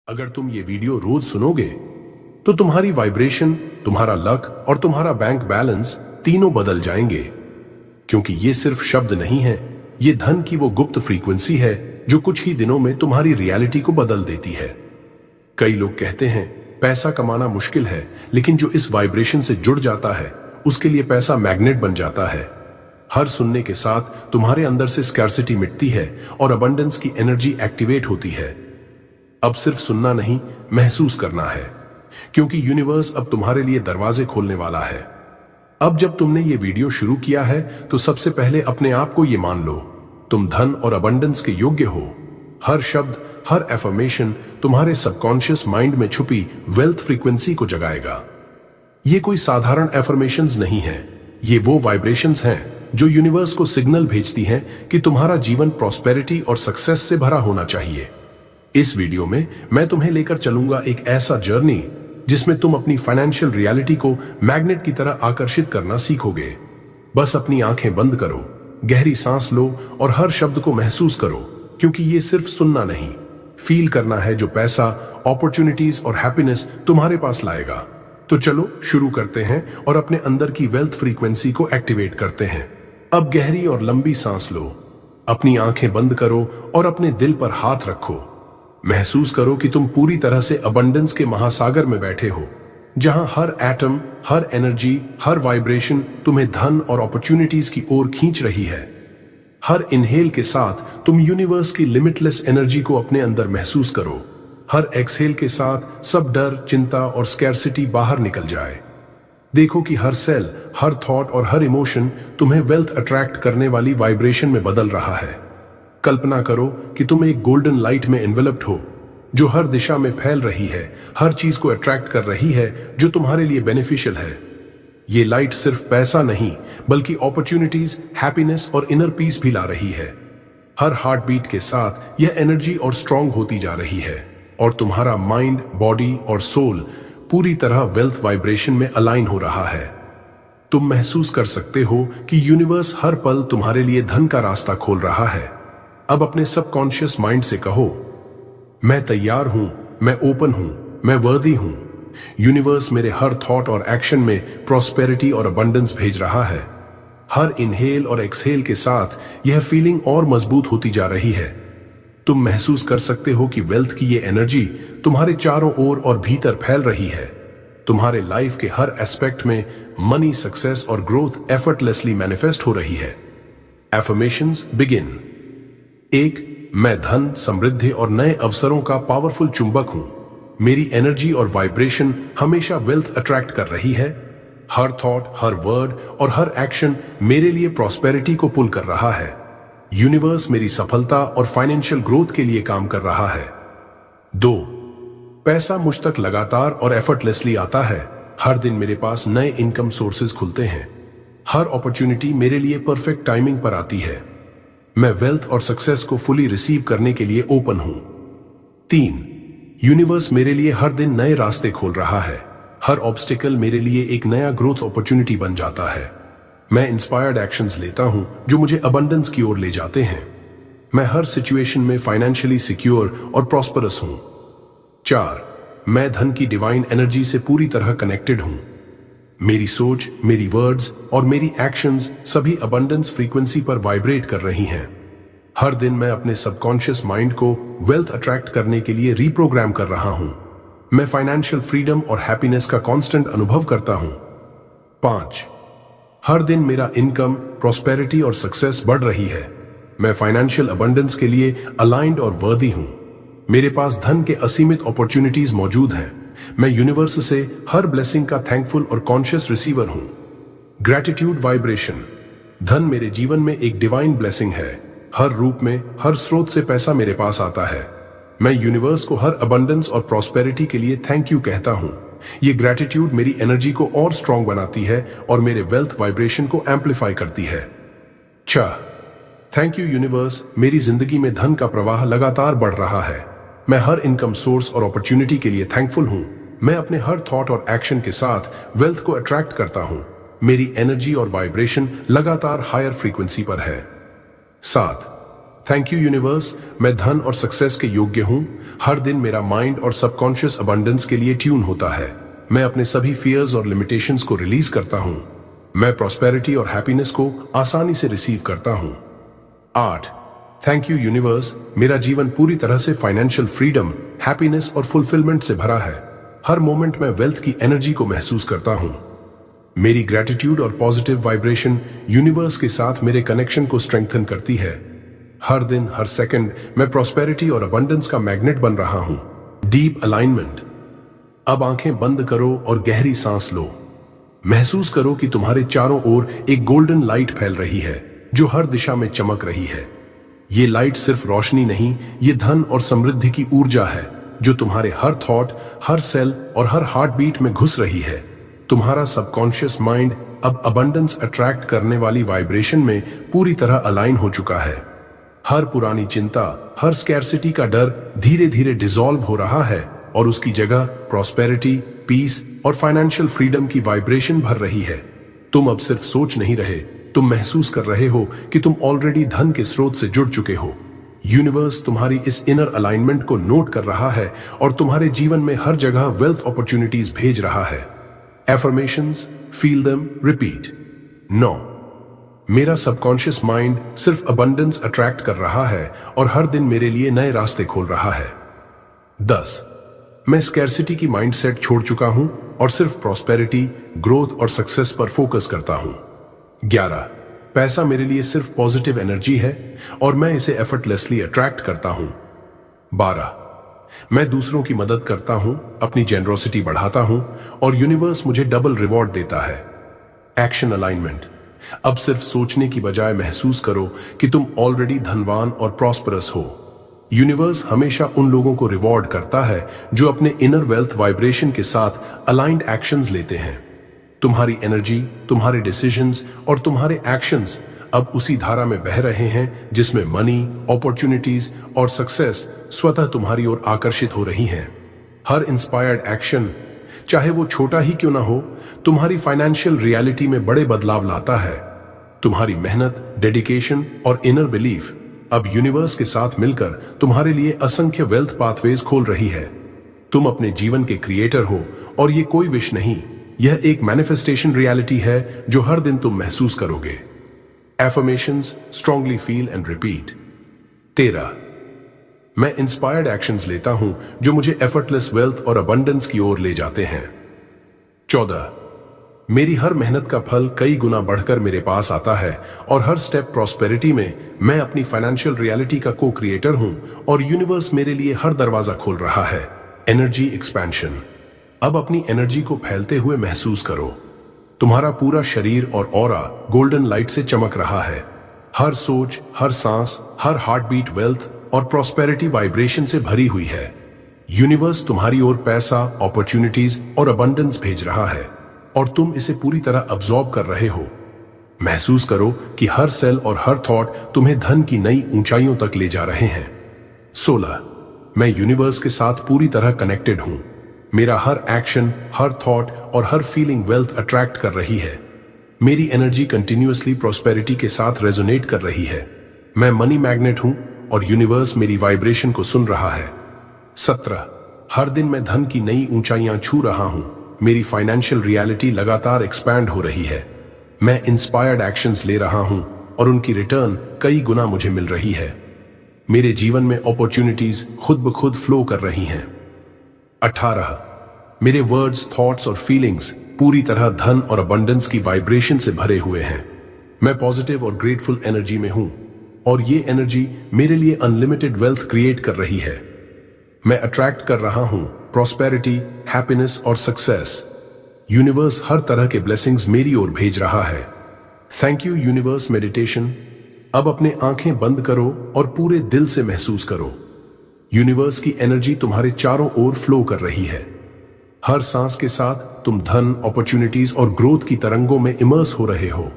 अगर तुम ये वीडियो रोज सुनोगे तो तुम्हारी वाइब्रेशन, तुम्हारा लक और तुम्हारा बैंक बैलेंस तीनों बदल जाएंगे। क्योंकि ये सिर्फ शब्द नहीं है, ये धन की वो गुप्त फ्रीक्वेंसी है जो कुछ ही दिनों में तुम्हारी रियलिटी को बदल देती है। कई लोग कहते हैं पैसा कमाना मुश्किल है, लेकिन जो इस वाइब्रेशन से जुड़ जाता है उसके लिए पैसा मैग्नेट बन जाता है। हर सुनने के साथ तुम्हारे अंदर से स्कैर्सिटी मिटती है और अबंडेंस की एनर्जी एक्टिवेट होती है। अब सिर्फ सुनना नहीं, महसूस करना है, क्योंकि यूनिवर्स अब तुम्हारे लिए दरवाजे खोलने वाला है। अब जब तुमने ये वीडियो शुरू किया है तो सबसे पहले अपने आप को ये मान लो, तुम धन और अबंडेंस के योग्य हो। हर शब्द, हर एफर्मेशन तुम्हारे सबकॉन्शियस माइंड में छुपी वेल्थ फ्रीक्वेंसी को जगाएगा। ये कोई साधारण एफर्मेशंस नहीं है, ये वो वाइब्रेशंस हैं जो यूनिवर्स को सिग्नल भेजती हैं कि तुम्हारा जीवन प्रॉस्पेरिटी और सक्सेस से भरा होना चाहिए। इस वीडियो में मैं तुम्हें लेकर चलूंगा एक ऐसा जर्नी जिसमें तुम अपनी फाइनेंशियल रियलिटी को मैग्नेट की तरह आकर्षित करना सीखोगे। बस अपनी आंखें बंद करो, गहरी सांस लो और हर शब्द को महसूस करो, क्योंकि ये सिर्फ सुनना नहीं, फील करना है जो पैसा, अपॉर्चुनिटीज और हैप्पीनेस तुम्हारे पास लाएगा। तो चलो शुरू करते हैं और अपने अंदर की वेल्थ फ्रीक्वेंसी को एक्टिवेट करते हैं। अब गहरी और लंबी सांस लो, अपनी आंखें बंद करो और अपने दिल पर हाथ रखो। महसूस करो कि तुम पूरी तरह से अबंडेंस के महासागर में बैठे हो, जहां हर एटम, हर एनर्जी, हर वाइब्रेशन तुम्हें धन और अपॉर्चुनिटीज की ओर खींच रही है। हर इनहेल के साथ तुम यूनिवर्स की लिमिटलेस एनर्जी को अपने अंदर महसूस करो। हर एक्सहेल के साथ सब डर, चिंता और स्कैर्सिटी बाहर निकल जाए। देखो कि हर सेल, हर थॉट और हर इमोशन तुम्हें वेल्थ अट्रैक्ट करने वाली वाइब्रेशन में बदल रहा है। कल्पना करो कि तुम एक गोल्डन लाइट में एनवेलप्ड हो, जो हर दिशा में फैल रही है, हर चीज को अट्रैक्ट कर रही है जो तुम्हारे लिए बेनिफिशियल है। ये लाइट सिर्फ पैसा नहीं, बल्कि अपॉर्चुनिटीज, हैप्पीनेस और इनर पीस भी ला रही है। हर हार्ट बीट के साथ यह एनर्जी और स्ट्रांग होती जा रही है, और तुम्हारा माइंड, बॉडी और सोल पूरी तरह वेल्थ वाइब्रेशन में अलाइन हो रहा है। तुम महसूस कर सकते हो कि यूनिवर्स हर पल तुम्हारे लिए धन का रास्ता खोल रहा है। अब अपने सबकॉन्शियस माइंड से कहो, मैं तैयार हूं, मैं ओपन हूं, मैं वर्दी हूं। यूनिवर्स मेरे हर थॉट और एक्शन में प्रॉस्पेरिटी और अबंडेंस भेज रहा है। हर इनहेल और एक्सहेल के साथ यह फीलिंग और मजबूत होती जा रही है। तुम महसूस कर सकते हो कि वेल्थ की ये एनर्जी तुम्हारे चारों ओर और भीतर फैल रही है। तुम्हारे लाइफ के हर एस्पेक्ट में मनी, सक्सेस और ग्रोथ एफर्टलेसली मैनिफेस्ट हो रही है। Affirmations begin. 1. मैं धन, समृद्धि और नए अवसरों का पावरफुल चुंबक हूं। मेरी एनर्जी और वाइब्रेशन हमेशा वेल्थ अट्रैक्ट कर रही है। हर थॉट, हर वर्ड और हर एक्शन मेरे लिए प्रॉस्पेरिटी को पुल कर रहा है। यूनिवर्स मेरी सफलता और फाइनेंशियल ग्रोथ के लिए काम कर रहा है। 2. पैसा मुझ तक लगातार और एफर्टलेसली आता है। हर दिन मेरे पास नए इनकम सोर्सेज खुलते हैं। हर अपॉर्चुनिटी मेरे लिए परफेक्ट टाइमिंग पर आती है। मैं वेल्थ और सक्सेस को फुली रिसीव करने के लिए ओपन हूं। 3. यूनिवर्स मेरे लिए हर दिन नए रास्ते खोल रहा है। हर ऑब्स्टिकल मेरे लिए एक नया ग्रोथ अपॉर्चुनिटी बन जाता है। मैं इंस्पायर्ड एक्शंस लेता हूं जो मुझे अबंडेंस की ओर ले जाते हैं। मैं हर सिचुएशन में फाइनेंशियली सिक्योर और प्रॉस्परस हूं। 4. मैं धन की डिवाइन एनर्जी से पूरी तरह कनेक्टेड हूं। मेरी सोच, मेरी वर्ड्स और मेरी एक्शंस सभी अबंडेंस फ्रीक्वेंसी पर वाइब्रेट कर रही हैं। हर दिन मैं अपने सबकॉन्शियस माइंड को वेल्थ अट्रैक्ट करने के लिए रीप्रोग्राम कर रहा हूं। मैं फाइनेंशियल फ्रीडम और हैप्पीनेस का कांस्टेंट अनुभव करता हूं। 5. हर दिन मेरा इनकम, प्रॉस्पेरिटी और सक्सेस बढ़ रही है। मैं फाइनेंशियल अबंडेंस के लिए अलाइंड और वर्दी हूं। मेरे पास धन के असीमित अपॉर्चुनिटीज मौजूद हैं। मैं यूनिवर्स से हर ब्लेसिंग का थैंकफुल और कॉन्शियस रिसीवर हूं। Gratitude vibration. धन मेरे जीवन में एक डिवाइन ब्लेसिंग है। हर रूप में, हर स्रोत से पैसा मेरे पास आता है। मैं यूनिवर्स को हर अबंडेंस और प्रॉस्पेरिटी के लिए थैंक यू कहता हूं। ये ग्रैटिट्यूड मेरी एनर्जी को और स्ट्रांग बनाती है और मेरे वेल्थ वाइब्रेशन को एम्पलीफाई करती है। 6. थैंक यू यूनिवर्स, मेरी जिंदगी में धन का प्रवाह लगातार बढ़ रहा है। मैं हर इनकम सोर्स और अपॉर्चुनिटी के लिए थैंकफुल हूं। मैं अपने हर थॉट और एक्शन के साथ वेल्थ को अट्रैक्ट करता हूं। मेरी एनर्जी और वाइब्रेशन लगातार हायर फ्रीक्वेंसी पर है। 7. थैंक यू यूनिवर्स, मैं धन और सक्सेस के योग्य हूं। हर दिन मेरा माइंड और सबकॉन्शियस अबंडेंस के लिए ट्यून होता है। मैं अपने सभी फियर्स और लिमिटेशंस को रिलीज करता हूं। मैं प्रॉस्पेरिटी और हैप्पीनेस को आसानी से रिसीव करता हूं। 8, थैंक यू यूनिवर्स, मेरा जीवन पूरी तरह से फाइनेंशियल फ्रीडम, हैप्पीनेस और फुलफिलमेंट से भरा है। हर मोमेंट में वेल्थ की एनर्जी को महसूस करता हूं। मेरी ग्रेटिट्यूड और पॉजिटिव वाइब्रेशन यूनिवर्स के साथ मेरे कनेक्शन को स्ट्रेंथन करती है। हर दिन, हर सेकंड मैं प्रॉस्पेरिटी और अबंडेंस का मैग्नेट बन रहा हूं। Deep alignment. अब आंखें बंद करो और गहरी सांस लो। महसूस करो कि तुम्हारे चारों ओर एक गोल्डन लाइट फैल रही है जो हर दिशा में चमक रही है। ये लाइट सिर्फ रोशनी नहीं, ये धन और समृद्धि की ऊर्जा है जो तुम्हारे हर थॉट, हर सेल और हर हार्ट बीट में घुस रही है। तुम्हारा सबकॉन्शियस माइंड अब अबंडेंस अट्रैक्ट करने वाली वाइब्रेशन में पूरी तरह अलाइन हो चुका है। हर पुरानी चिंता, हर स्कैर्सिटी का डर धीरे धीरे डिसॉल्व हो रहा है और उसकी जगह प्रॉस्पेरिटी, पीस और फाइनेंशियल फ्रीडम की वाइब्रेशन भर रही है। तुम अब सिर्फ सोच नहीं रहे, तुम महसूस कर रहे हो कि तुम ऑलरेडी धन के स्रोत से जुड़ चुके हो। यूनिवर्स तुम्हारी इस इनर अलाइनमेंट को नोट कर रहा है और तुम्हारे जीवन में हर जगह वेल्थ अपॉर्चुनिटीज भेज रहा है। Affirmations, feel them, repeat. 9, मेरा सबकॉन्शियस माइंड सिर्फ अबंडेंस अट्रैक्ट कर रहा है और हर दिन मेरे लिए नए रास्ते खोल रहा है। 10, मैं स्कैर्सिटी की माइंडसेट छोड़ चुका हूं और सिर्फ प्रॉस्पेरिटी, ग्रोथ और सक्सेस पर फोकस करता हूं। 11, पैसा मेरे लिए सिर्फ पॉजिटिव एनर्जी है और मैं इसे एफर्टलेसली अट्रैक्ट करता हूं। 12, मैं दूसरों की मदद करता हूं, अपनी जेनरोसिटी बढ़ाता हूं और यूनिवर्स मुझे डबल रिवॉर्ड देता है। Action alignment. अब सिर्फ सोचने की बजाय महसूस करो कि तुम ऑलरेडी धनवान और प्रॉस्परस हो। यूनिवर्स हमेशा उन लोगों को रिवॉर्ड करता है जो अपने इनर वेल्थ वाइब्रेशन के साथ अलाइंड एक्शंस लेते हैं। तुम्हारी एनर्जी, तुम्हारे डिसीजंस और तुम्हारे एक्शंस अब उसी धारा में बह रहे हैं जिसमें मनी, अपॉर्चुनिटीज और सक्सेस स्वतः तुम्हारी ओर आकर्षित हो रही हैं। हर इंस्पायर्ड एक्शन, चाहे वो छोटा ही क्यों ना हो, तुम्हारी फाइनेंशियल रियलिटी में बड़े बदलाव लाता है। तुम्हारी मेहनत, डेडिकेशन और इनर बिलीफ अब यूनिवर्स के साथ मिलकर तुम्हारे लिए असंख्य वेल्थ पाथवेज खोल रही है। तुम अपने जीवन के क्रिएटर हो और ये कोई विश नहीं, यह एक मैनिफेस्टेशन रियलिटी है जो हर दिन तुम महसूस करोगे। Affirmations, strongly feel and repeat. 13, मैं इंस्पायर्ड एक्शंस लेता हूं जो मुझे एफर्टलेस वेल्थ और अबंडेंस की ओर ले जाते हैं। 14, मेरी हर मेहनत का फल कई गुना बढ़कर मेरे पास आता है और हर स्टेप प्रॉस्पेरिटी में मैं अपनी फाइनेंशियल रियलिटी का को क्रिएटर हूं और यूनिवर्स मेरे लिए हर दरवाजा खोल रहा है। Energy expansion. अब अपनी एनर्जी को फैलते हुए महसूस करो। तुम्हारा पूरा शरीर और ऑरा गोल्डन लाइट से चमक रहा है। हर सोच, हर सांस, हर हार्ट बीट वेल्थ और प्रॉस्पेरिटी वाइब्रेशन से भरी हुई है। यूनिवर्स तुम्हारी ओर पैसा, अपॉर्चुनिटीज और अबंडेंस भेज रहा है और तुम इसे पूरी तरह अब्सॉर्ब कर रहे हो। महसूस करो कि हर सेल और हर थॉट तुम्हें धन की नई ऊंचाइयों तक ले जा रहे हैं। 16, मैं यूनिवर्स के साथ पूरी तरह कनेक्टेड हूं। मेरा हर एक्शन, हर थॉट और हर फीलिंग वेल्थ अट्रैक्ट कर रही है। मेरी एनर्जी कंटिन्यूअसली प्रॉस्पेरिटी के साथ रेजोनेट कर रही है। मैं मनी मैग्नेट हूं और यूनिवर्स मेरी वाइब्रेशन को सुन रहा है। 17, हर दिन मैं धन की नई ऊंचाइयां छू रहा हूं। मेरी फाइनेंशियल रियलिटी लगातार एक्सपैंड हो रही है। मैं इंस्पायर्ड एक्शंस ले रहा हूं और उनकी रिटर्न कई गुना मुझे मिल रही है। मेरे जीवन में अपॉर्चुनिटीज खुद ब खुद फ्लो कर रही हैं। 18, मेरे वर्ड्स, थॉट्स और फीलिंग्स पूरी तरह धन और अबंडेंस की वाइब्रेशन से भरे हुए हैं। मैं पॉजिटिव और ग्रेटफुल एनर्जी में हूं और ये एनर्जी मेरे लिए अनलिमिटेड वेल्थ क्रिएट कर रही है। मैं अट्रैक्ट कर रहा हूं प्रॉस्पेरिटी, हैप्पीनेस और सक्सेस। यूनिवर्स हर तरह के ब्लेसिंग्स मेरी ओर भेज रहा है। Thank you universe meditation. अब अपने आंखें बंद करो और पूरे दिल से महसूस करो। यूनिवर्स की एनर्जी तुम्हारे चारों ओर फ्लो कर रही है। हर सांस के साथ तुम धन, अपॉर्चुनिटीज और ग्रोथ की तरंगों में इमर्स हो रहे हो।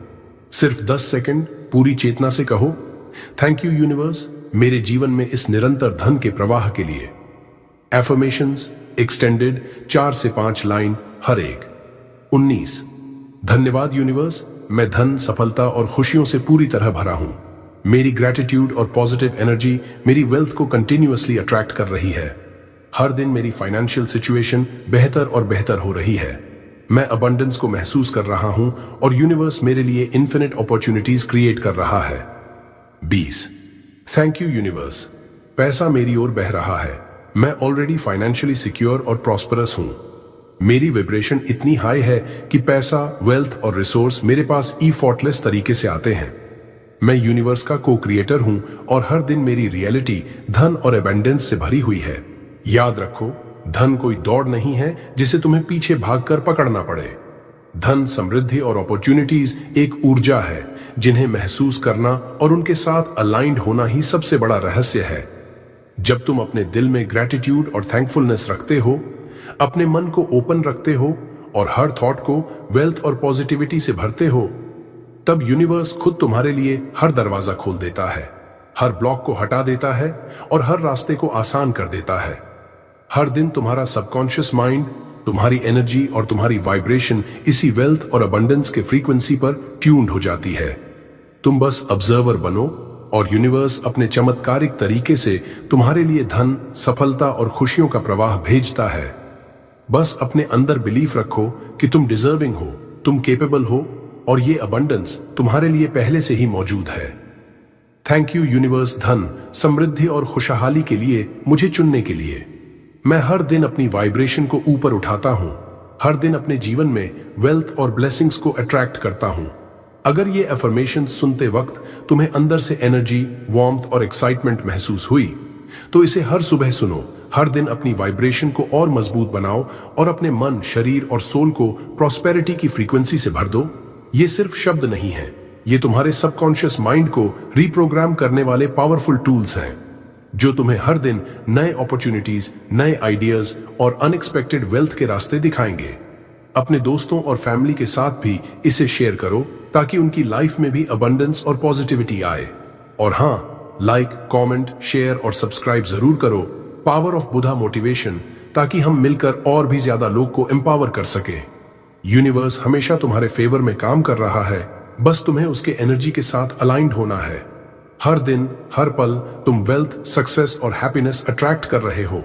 सिर्फ 10 सेकंड पूरी चेतना से कहो, थैंक यू यूनिवर्स मेरे जीवन में इस निरंतर धन के प्रवाह के लिए। एफर्मेशंस एक्सटेंडेड 4 से 5 लाइन हर एक। 19, धन्यवाद यूनिवर्स, मैं धन, सफलता और खुशियों से पूरी तरह भरा हूं। मेरी ग्रेटिट्यूड और पॉजिटिव एनर्जी मेरी वेल्थ को कंटिन्यूअसली अट्रैक्ट कर रही है। हर दिन मेरी फाइनेंशियल सिचुएशन बेहतर और बेहतर हो रही है। मैं अबंडेंस को महसूस कर रहा हूं और यूनिवर्स मेरे लिए इन्फिनिट अपॉर्चुनिटीज क्रिएट कर रहा है। 20 थैंक यू यूनिवर्स, पैसा मेरी ओर बह रहा है। मैं ऑलरेडी फाइनेंशियली सिक्योर और प्रॉस्परस हूं। मेरी वाइब्रेशन इतनी हाई है कि पैसा, वेल्थ और रिसोर्स मेरे पास इफॉर्टलेस तरीके से आते हैं। मैं यूनिवर्स का को क्रिएटर हूं और हर दिन मेरी रियलिटी धन और एबंडेंस से भरी हुई है। याद रखो, धन कोई दौड़ नहीं है जिसे तुम्हें पीछे भागकर पकड़ना पड़े। धन, समृद्धि और अपॉर्चुनिटीज एक ऊर्जा है जिन्हें महसूस करना और उनके साथ अलाइंड होना ही सबसे बड़ा रहस्य है। जब तुम अपने दिल में ग्रेटिट्यूड और थैंकफुलनेस रखते हो, अपने मन को ओपन रखते हो और हर थॉट को वेल्थ और पॉजिटिविटी से भरते हो, तब यूनिवर्स खुद तुम्हारे लिए हर दरवाजा खोल देता है, हर ब्लॉक को हटा देता है और हर रास्ते को आसान कर देता है। हर दिन तुम्हारा सबकॉन्शियस माइंड, तुम्हारी एनर्जी और तुम्हारी वाइब्रेशन इसी वेल्थ और अबंडेंस के फ्रीक्वेंसी पर ट्यून्ड हो जाती है। तुम बस ऑब्जर्वर बनो और यूनिवर्स अपने चमत्कारिक तरीके से तुम्हारे लिए धन, सफलता और खुशियों का प्रवाह भेजता है। बस अपने अंदर बिलीफ रखो कि तुम डिजर्विंग हो, तुम केपेबल हो और ये अबंडेंस तुम्हारे लिए पहले से ही मौजूद है। थैंक यू यूनिवर्स, धन, समृद्धि और खुशहाली के लिए मुझे चुनने के लिए। मैं हर दिन अपनी वाइब्रेशन को ऊपर उठाता हूं, हर दिन अपने जीवन में वेल्थ और ब्लेसिंग्स को अट्रैक्ट करता हूं। अगर ये अफर्मेशन सुनते वक्त तुम्हें अंदर से एनर्जी, वार्मथ और एक्साइटमेंट महसूस हुई, तो इसे हर सुबह सुनो। हर दिन अपनी वाइब्रेशन को और मजबूत बनाओ और अपने मन, शरीर और सोल को प्रॉस्पेरिटी की फ्रीक्वेंसी से भर दो। ये सिर्फ शब्द नहीं है, ये तुम्हारे सबकॉन्शियस माइंड को रीप्रोग्राम करने वाले पावरफुल टूल्स हैं, जो तुम्हें हर दिन नए अपॉर्चुनिटीज, नए आइडियाज और अनएक्सपेक्टेड वेल्थ के रास्ते दिखाएंगे। अपने दोस्तों और फैमिली के साथ भी इसे शेयर करो ताकि उनकी लाइफ में भी अबंडेंस और पॉजिटिविटी आए। और हाँ, लाइक, कमेंट, शेयर और सब्सक्राइब जरूर करो पावर ऑफ बुधा मोटिवेशन, ताकि हम मिलकर और भी ज्यादा लोग को एम्पावर कर सके। यूनिवर्स हमेशा तुम्हारे फेवर में काम कर रहा है, बस तुम्हें उसके एनर्जी के साथ अलाइंड होना है। हर दिन, हर पल तुम वेल्थ, सक्सेस और हैप्पीनेस अट्रैक्ट कर रहे हो।